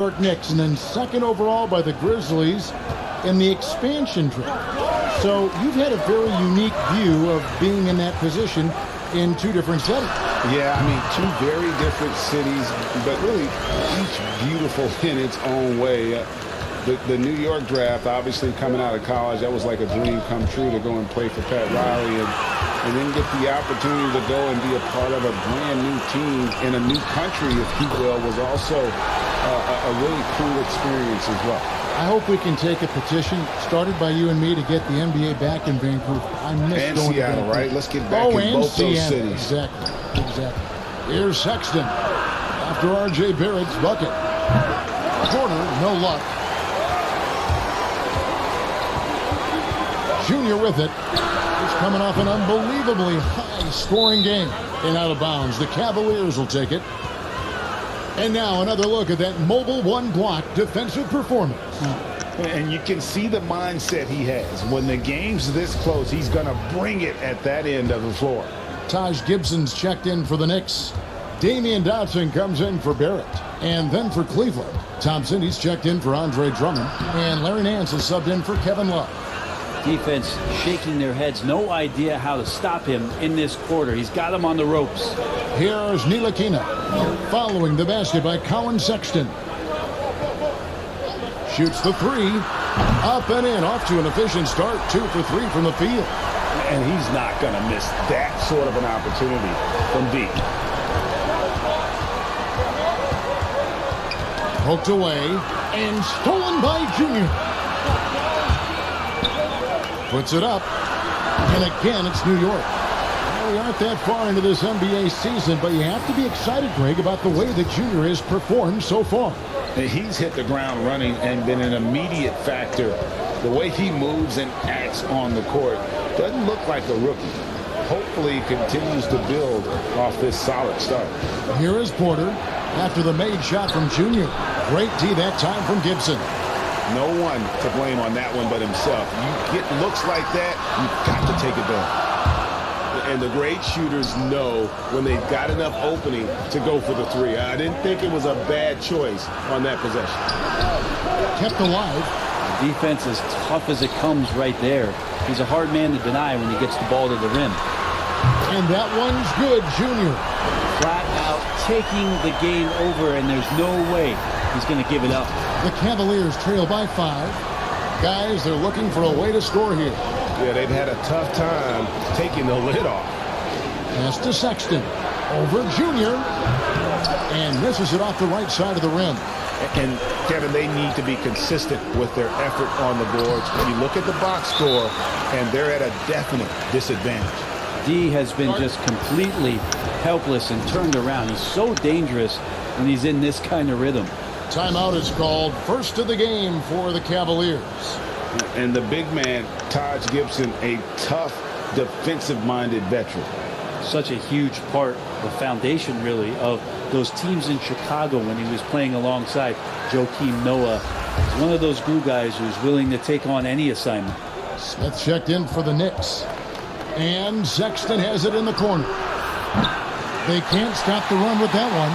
York Knicks, and then second overall by the Grizzlies in the expansion draft. So you've had a very unique view of being in that position in two different settings. Yeah, I mean, two very different cities, but really each beautiful in its own way. The New York draft, obviously coming out of college, that was like a dream come true to go and play for Pat Riley and then get the opportunity to go and be a part of a brand new team in a new country, if you will, was also a really cool experience as well. I hope we can take a petition started by you and me to get the NBA back in Vancouver. I miss and going Seattle, to Vancouver. right? Let's get back in both those cities. Exactly. Here's Sexton after R.J. Barrett's bucket. Corner, no luck. Junior with it. He's coming off an unbelievably high-scoring game. And out of bounds. The Cavaliers will take it. And now another look at that mobile one-block defensive performance. And you can see the mindset he has. When the game's this close, he's going to bring it at that end of the floor. Taj Gibson's checked in for the Knicks. Damian Dotson comes in for Barrett. And then for Cleveland, Thompson, he's checked in for Andre Drummond. And Larry Nance is subbed in for Kevin Love. Defense shaking their heads. No idea how to stop him in this quarter. He's got him on the ropes. Here's Ntilikina following the basket by Colin Sexton. Shoots the three. Up and in. Off to an efficient start. 2 for 3 from the field. And he's not going to miss that sort of an opportunity from deep. Poked away and stolen by Junior. Puts it up. And again, it's New York. Well, we aren't that far into this NBA season, but you have to be excited, Greg, about the way that Junior has performed so far. He's hit the ground running and been an immediate factor. The way he moves and acts on the court doesn't look like a rookie. Hopefully he continues to build off this solid start. Here is Porter after the made shot from Junior. Great D that time from Gibson. No one to blame on that one but himself. You get looks like that, you've got to take it down. And the great shooters know when they've got enough opening to go for the three. I didn't think it was a bad choice on that possession. Kept alive. The defense is tough as it comes right there. He's a hard man to deny when he gets the ball to the rim. And that one's good, Junior. Flat out taking the game over, and there's no way he's going to give it up. The Cavaliers trail by 5. Guys, they're looking for a way to score here. Yeah, they've had a tough time taking the lid off. Pass to Sexton. Over Junior. And misses it off the right side of the rim. And, Kevin, they need to be consistent with their effort on the boards. When you look at the box score, and they're at a definite disadvantage. D has been just completely helpless and turned around. He's so dangerous when he's in this kind of rhythm. Timeout is called. First of the game for the Cavaliers. And the big man, Taj Gibson, a tough, defensive-minded veteran. Such a huge part, the foundation, really, of those teams in Chicago when he was playing alongside Joakim Noah. He's one of those glue guys who's willing to take on any assignment. Smith checked in for the Knicks. And Sexton has it in the corner. They can't stop the run with that one.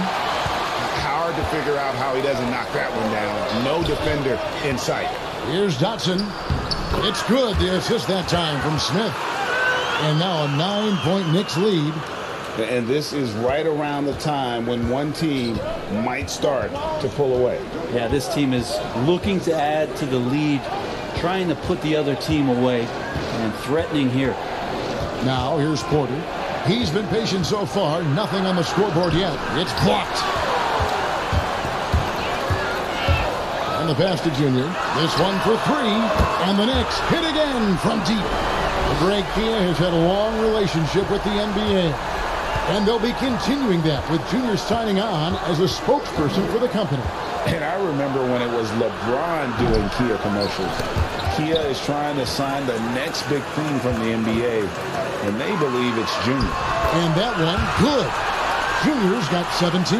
Hard to figure out how he doesn't knock that one down. No defender in sight. Here's Dotson. It's good. The assist that time from Smith. And now a 9-point Knicks lead. And this is right around the time when one team might start to pull away. Yeah, this team is looking to add to the lead, trying to put the other team away, and threatening here. Now here's Porter. He's been patient so far. Nothing on the scoreboard yet. It's blocked. And the pass to Junior. This one for 3. And the Knicks hit again from deep. Greg Kia has had a long relationship with the NBA. And they'll be continuing that with Junior signing on as a spokesperson for the company. And I remember when it was LeBron doing Kia commercials. Kia is trying to sign the next big thing from the NBA. And they believe it's Junior. And that one, good. Junior's got 17.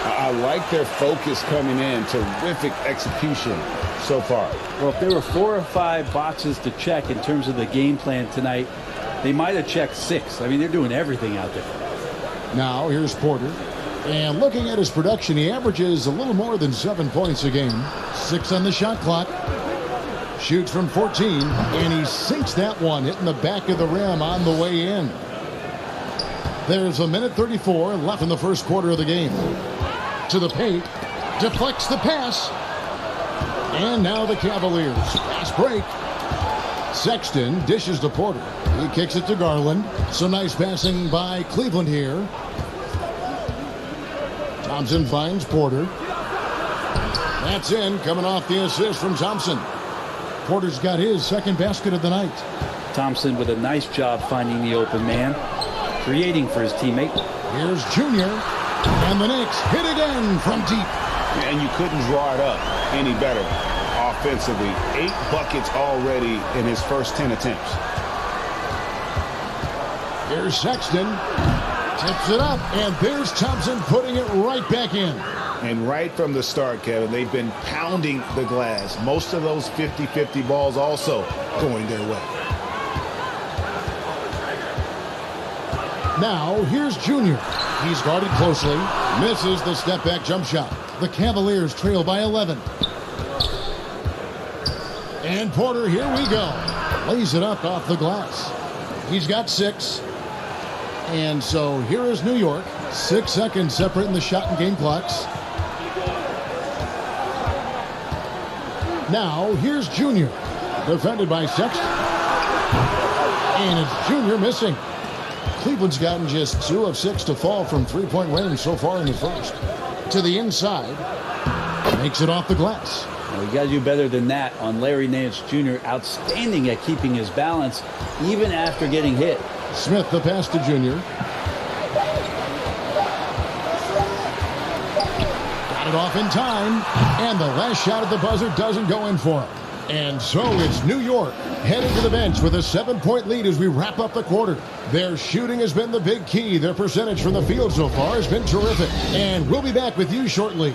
I like their focus coming in. Terrific execution so far. Well, if there were 4 or 5 boxes to check in terms of the game plan tonight, they might have checked 6. I mean, they're doing everything out there. Now here's Porter. And looking at his production, he averages a little more than 7 points a game. 6 on the shot clock. Shoots from 14, and he sinks that one, hitting the back of the rim on the way in. There's a minute 34 left in the first quarter of the game. To the paint, deflects the pass. And now the Cavaliers. Fast break. Sexton dishes to Porter. He kicks it to Garland. Some nice passing by Cleveland here. Thompson finds Porter. That's in, coming off the assist from Thompson. Porter's got his second basket of the night. Thompson with a nice job finding the open man, creating for his teammate. Here's Junior, and the Knicks hit again from deep. And you couldn't draw it up any better offensively. 8 buckets already in his first 10 attempts. Here's Sexton. Tips it up, and there's Thompson putting it right back in. And right from the start, Kevin, they've been pounding the glass. Most of those 50-50 balls also going their way. Now, here's Junior. He's guarded closely. Misses the step-back jump shot. The Cavaliers trail by 11. And Porter, here we go. Lays it up off the glass. He's got 6. And so here is New York. 6 seconds separating the shot and game clocks. Now, here's Junior. Defended by Sexton. And it's Junior missing. Cleveland's gotten just 2 of 6 to fall from three-point range so far in the first. To the inside. Makes it off the glass. Well, you got to do better than that on Larry Nance Jr. Outstanding at keeping his balance even after getting hit. Smith the pass to Junior. Got it off in time. And the last shot at the buzzer doesn't go in for him. And so it's New York heading to the bench with a 7-point lead as we wrap up the quarter. Their shooting has been the big key. Their percentage from the field so far has been terrific. And we'll be back with you shortly.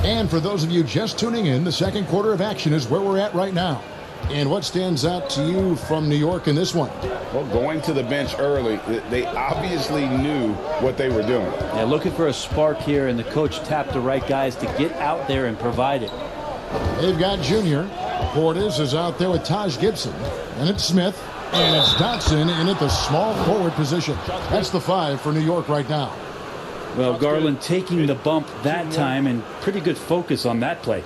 And for those of you just tuning in, the second quarter of action is where we're at right now. And what stands out to you from New York in this one? Well, going to the bench early, they obviously knew what they were doing. Yeah, looking for a spark here, and the coach tapped the right guys to get out there and provide it. They've got Junior. Portis is out there with Taj Gibson. And it's Smith. And it's Dotson in at the small forward position. That's the 5 for New York right now. Well, Garland taking the bump that time, and pretty good focus on that play.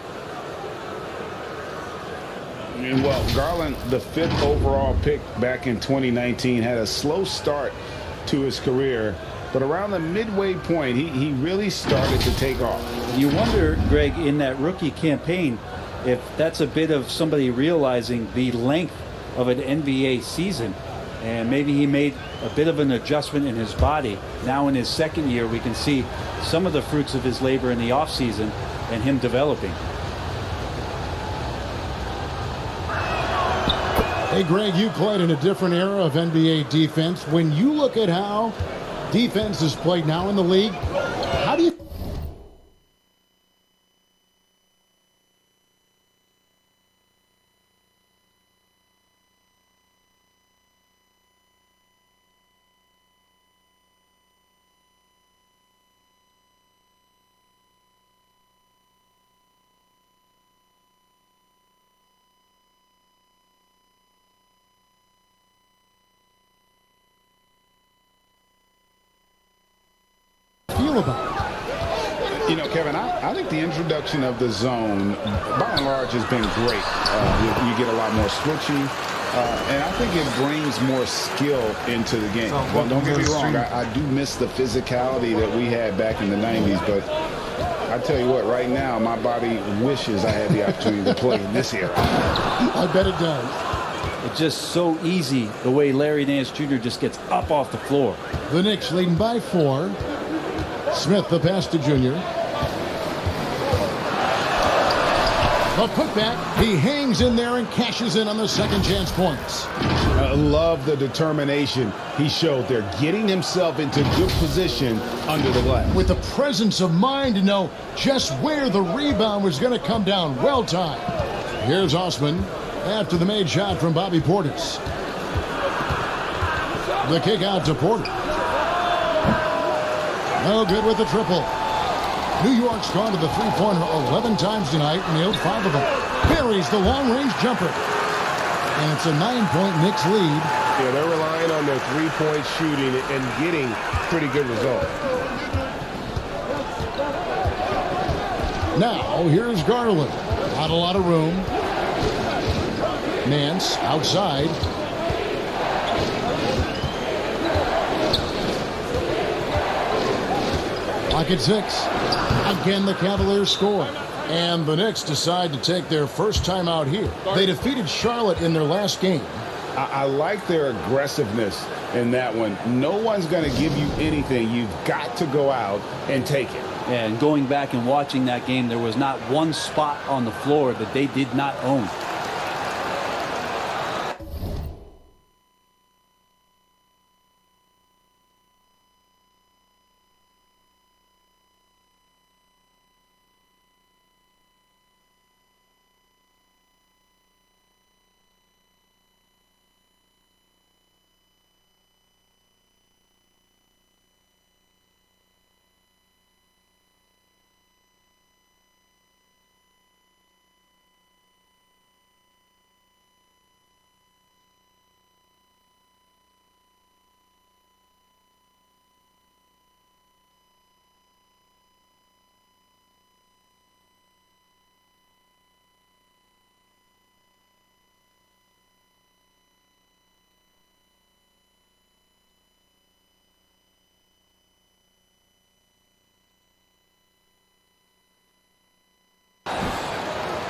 Well, Garland, the 5th overall pick back in 2019, had a slow start to his career. But around the midway point, he really started to take off. You wonder, Greg, in that rookie campaign, if that's a bit of somebody realizing the length of an NBA season. And maybe he made a bit of an adjustment in his body. Now in his second year, we can see some of the fruits of his labor in the offseason and him developing. Hey, Greg, you played in a different era of NBA defense. When you look at how defense is played now in the league, how do you... feel about it? You know, Kevin, I think the introduction of the zone, by and large, has been great. You get a lot more switching, and I think it brings more skill into the game. Don't get me wrong, I do miss the physicality that we had back in the 90s, but I tell you what, right now, my body wishes I had the opportunity to play in this era. I bet it does. It's just so easy the way Larry Nance Jr. just gets up off the floor. The Knicks leading by 4. Smith the pass to Junior. The A putback. He hangs in there and cashes in on the second chance points. I love the determination he showed there, getting himself into good position under the glass. With the presence of mind to know just where the rebound was going to come down. Well timed. Here's Osman after the made shot from Bobby Portis. The kick out to Porter. No good with the triple. New York's gone to the three-pointer 11 times tonight and nailed 5 of them. Buries the long-range jumper. And it's a 9-point Knicks lead. Yeah, they're relying on their three-point shooting and getting pretty good results. Now, here's Garland. Not a lot of room. Nance outside. Clock at 6. Again, the Cavaliers score. And the Knicks decide to take their first time out here. They defeated Charlotte in their last game. I like their aggressiveness in that one. No one's going to give you anything. You've got to go out and take it. And going back and watching that game, there was not one spot on the floor that they did not own.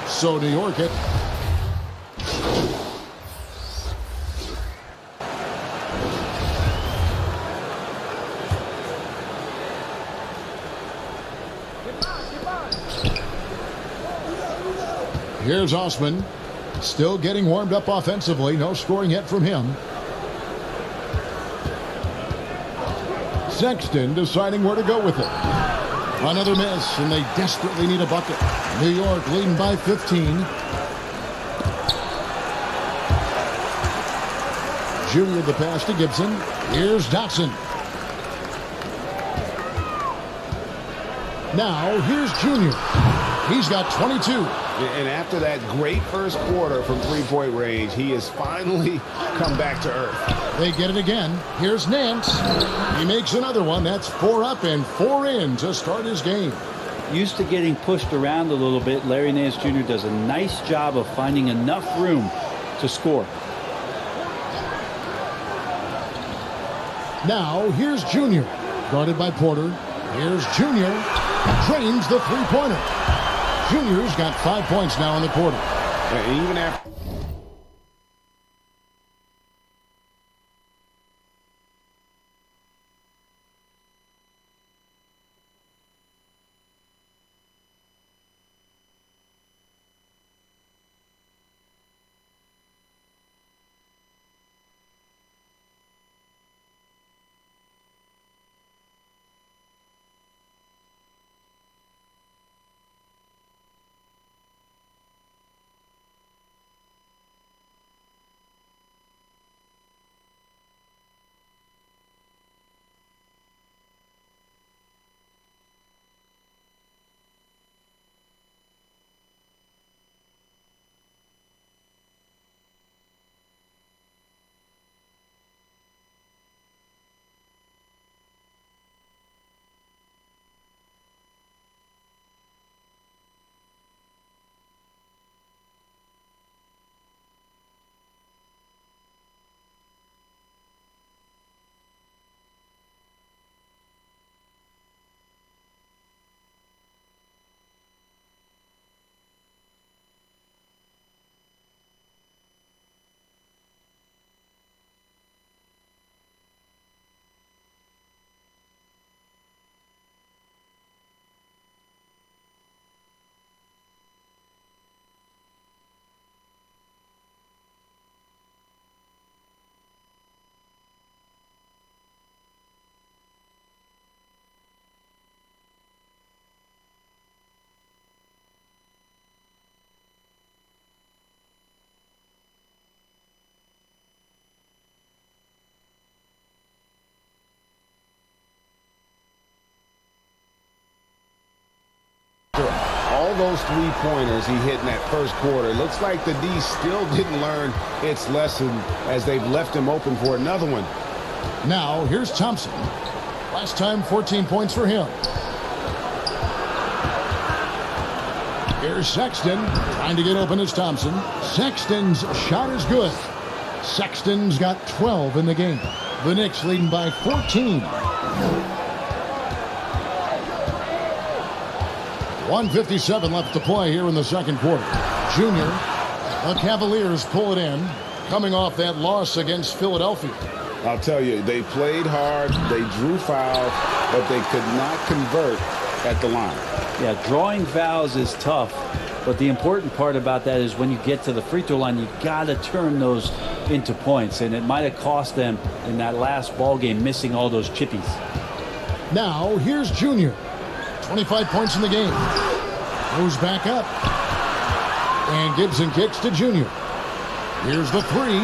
So New York it. Here's Osman. Still getting warmed up offensively. No scoring yet from him. Sexton deciding where to go with it. Another miss, and they desperately need a bucket. New York leading by 15. Junior the pass to Gibson. Here's Dotson. Now, here's Junior. He's got 22. And after that great first quarter from three-point range, he has finally come back to earth. They get it again. Here's Nance. He makes another one. That's 4 up and 4 in to start his game. Used to getting pushed around a little bit, Larry Nance Jr. does a nice job of finding enough room to score. Now, here's Junior. Guarded by Porter. Here's Junior. Drains the three-pointer. Junior's got 5 points now in the quarter. And even after all those three-pointers he hit in that first quarter. Looks like the D still didn't learn its lesson as they've left him open for another one. Now, here's Thompson. Last time, 14 points for him. Here's Sexton. Trying to get open is Thompson. Sexton's shot is good. Sexton's got 12 in the game. The Knicks leading by 14. 1:57 left to play here in the second quarter. Junior. The Cavaliers pull it in, coming off that loss against Philadelphia. I'll tell you, they played hard, they drew fouls, but they could not convert at the line. Yeah, drawing fouls is tough, but the important part about that is when you get to the free throw line, you got to turn those into points, and it might have cost them in that last ball game missing all those chippies. Now, here's Junior. 25 points in the game. Moves back up. And Gibson kicks to Junior. Here's the three.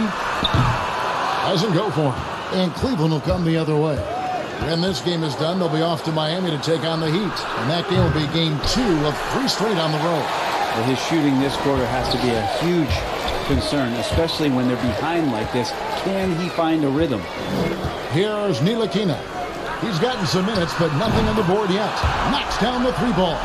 Doesn't go for him. And Cleveland will come the other way. When this game is done, they'll be off to Miami to take on the Heat. And that game will be game 2 of 3 straight on the road. Well, his shooting this quarter has to be a huge concern, especially when they're behind like this. Can he find a rhythm? Here's Ntilikina. He's gotten some minutes, but nothing on the board yet. Knocks down the 3-ball.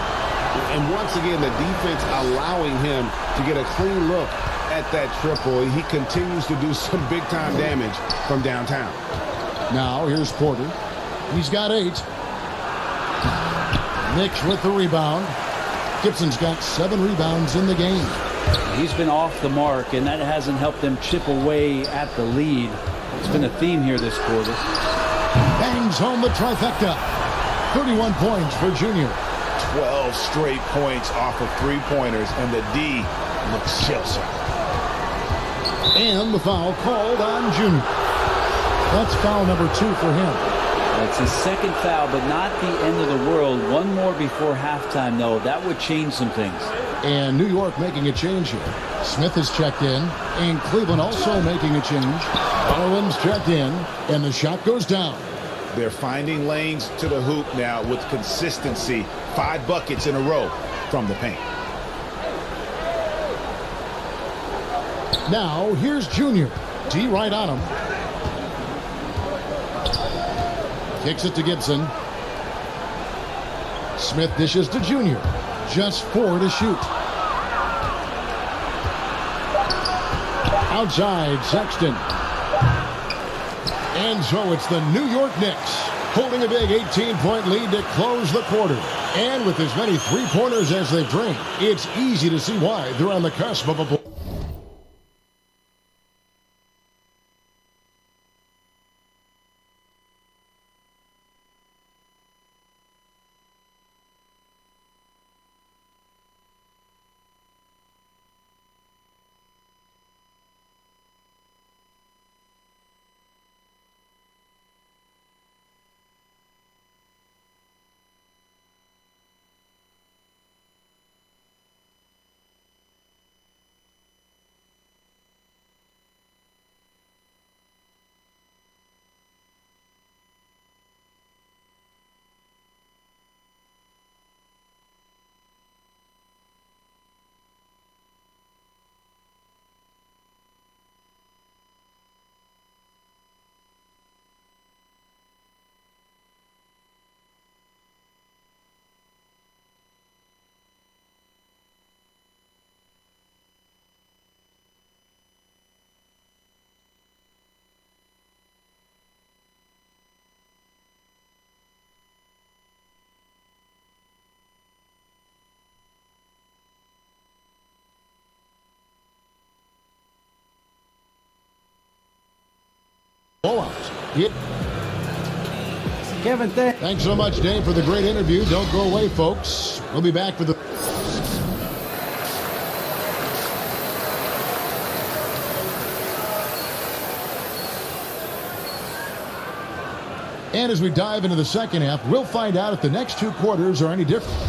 And once again, the defense allowing him to get a clean look at that triple. He continues to do some big-time damage from downtown. Now, here's Porter. He's got 8. Knicks with the rebound. Gibson's got 7 rebounds in the game. He's been off the mark, and that hasn't helped them chip away at the lead. It's been a theme here this quarter. Bangs home the trifecta. 31 points for Junior. 12 straight points off of three-pointers, and the D looks shell-shocked. And the foul called on Junior. That's foul number 2 for him. It's his second foul, but not the end of the world. One more before halftime, though. That would change some things. And New York making a change here. Smith is checked in, and Cleveland also making a change. Garland's checked in, and the shot goes down. They're finding lanes to the hoop now with consistency. 5 buckets in a row from the paint. Now, here's Junior. D right on him. Kicks it to Gibson. Smith dishes to Junior. Just 4 to shoot. Outside, Sexton. And so it's the New York Knicks holding a big 18-point lead to close the quarter. And with as many three-pointers as they've drained, it's easy to see why they're on the cusp of a... Yeah. Kevin, Thanks so much, Dave, for the great interview. Don't go away, folks. We'll be back with the... And as we dive into the second half, we'll find out if the next 2 quarters are any different.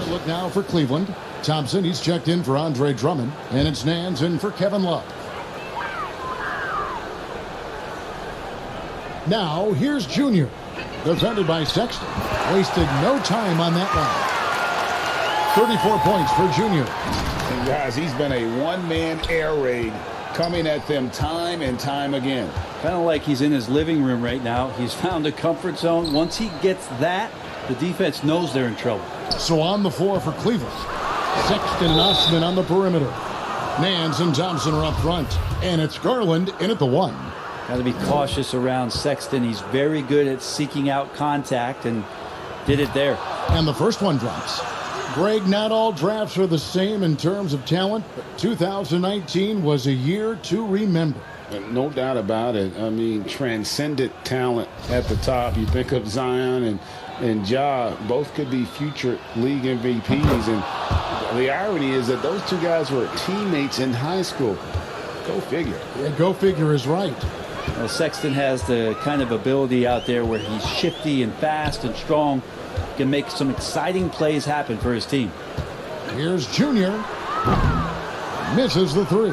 Look now for Cleveland. Thompson, he's checked in for Andre Drummond, and it's Nance in for Kevin Love. Now, here's Junior, defended by Sexton. Wasted no time on that one. 34 points for Junior. And guys, he's been a one-man air raid coming at them time and time again. Kind of like he's in his living room right now. He's found a comfort zone. Once he gets that, the defense knows they're in trouble. So on the floor for Cleveland, Sexton and Osman on the perimeter. Nance and Thompson are up front. And it's Garland in at the 1. Got to be cautious around Sexton. He's very good at seeking out contact and did it there. And the first one drops. Greg, not all drafts are the same in terms of talent, but 2019 was a year to remember. No doubt about it. I mean, transcendent talent at the top. You think of Zion and Ja, both could be future league MVPs. And the irony is that those two guys were teammates in high school. Go figure. Yeah, go figure is right. Well, Sexton has the kind of ability out there where he's shifty and fast and strong. Can make some exciting plays happen for his team. Here's Junior. Misses the 3.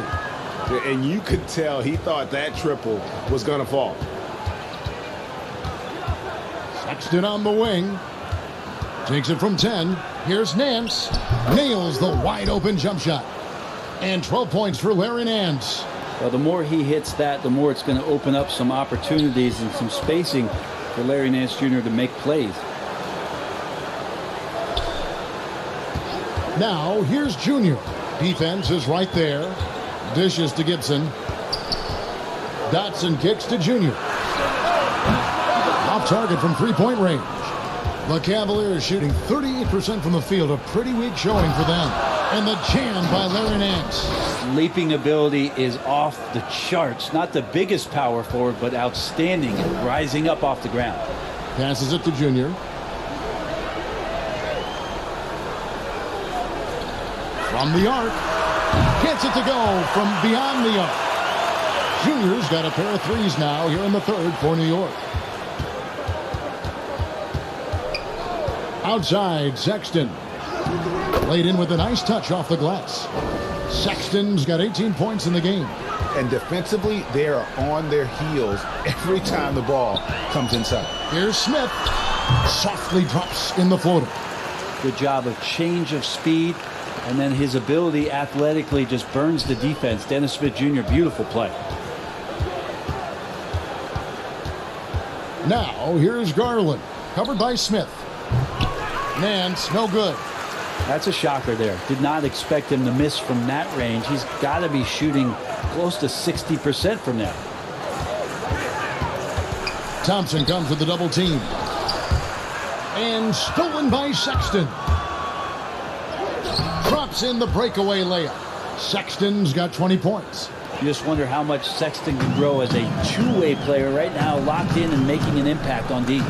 And you could tell he thought that triple was going to fall. Sexton on the wing. Takes it from 10. Here's Nance. Nails the wide open jump shot. And 12 points for Larry Nance. Well, the more he hits that, the more it's going to open up some opportunities and some spacing for Larry Nance Jr. to make plays. Now, here's Junior. Defense is right there. Dishes to Gibson. Dotson kicks to Junior. Off target from three-point range. The Cavaliers shooting 38% from the field. A pretty weak showing for them. And the jam by Larry Nance. Leaping ability is off the charts. Not the biggest power forward, but outstanding at rising up off the ground. Passes it to Junior. From the arc. Gets it to go from beyond the arc. Junior's got a pair of threes now here in the third for New York. Outside, Sexton. Laid in with a nice touch off the glass. Sexton's got 18 points in the game. And defensively, they are on their heels every time the ball comes inside. Here's Smith. Softly drops in the floater. Good job of change of speed. And then his ability athletically just burns the defense. Dennis Smith Jr., beautiful play. Now, here's Garland. Covered by Smith. Nance, no good. That's a shocker there. Did not expect him to miss from that range. He's got to be shooting close to 60% from there. Thompson comes with the double team. And stolen by Sexton. Drops in the breakaway layup. Sexton's got 20 points. You just wonder how much Sexton can grow as a two-way player right now, locked in and making an impact on D.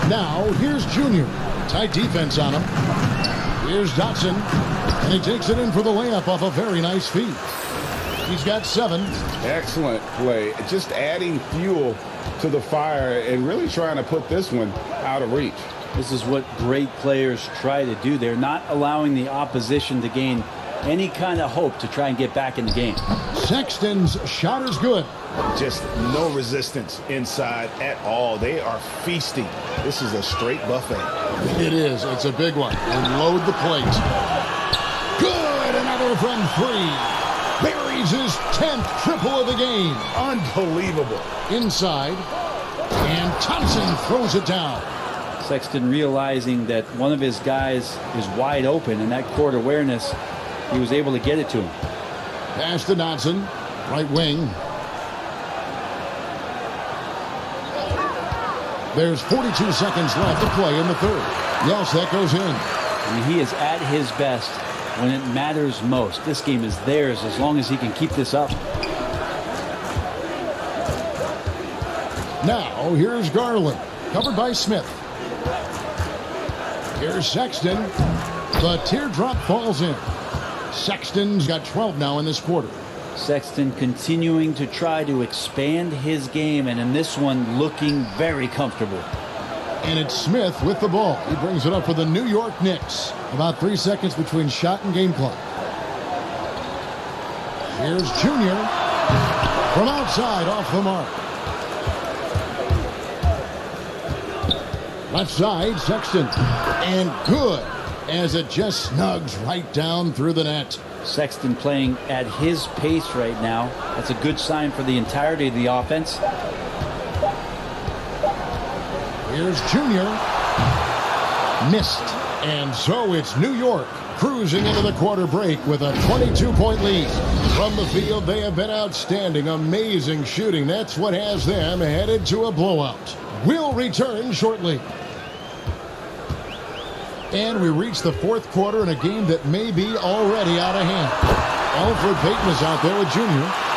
Now, here's Junior. Tight defense on him. Here's Dotson. And he takes it in for the layup off a very nice feed. He's got 7. Excellent play. Just adding fuel to the fire and really trying to put this one out of reach. This is what great players try to do. They're not allowing the opposition to gain any kind of hope to try and get back in the game. Sexton's shot is good. Just no resistance inside at all. They are feasting. This is a straight buffet. It is. It's a big one. And load the plate. Good. Another from 3. Buries his 10th triple of the game. Unbelievable. Inside. And Thompson throws it down. Sexton realizing that one of his guys is wide open, and that court awareness, he was able to get it to him. Pass to Dotson. Right wing. There's 42 seconds left to play in the third. Yes, that goes in. I mean, he is at his best when it matters most. This game is theirs as long as he can keep this up. Now, here's Garland. Covered by Smith. Here's Sexton. The teardrop falls in. Sexton's got 12 now in this quarter. Sexton continuing to try to expand his game, and in this one looking very comfortable. And it's Smith with the ball. He brings it up for the New York Knicks. About 3 seconds between shot and game clock. Here's Junior from outside off the mark. Left side, Sexton. And good as it just snugs right down through the net. Sexton playing at his pace right now. That's a good sign for the entirety of the offense. Here's Junior. Missed. And so it's New York cruising into the quarter break with a 22-point lead. From the field, they have been outstanding. Amazing shooting. That's what has them headed to a blowout. We'll return shortly. And we reach the fourth quarter in a game that may be already out of hand. Alfred Payton is out there with Junior.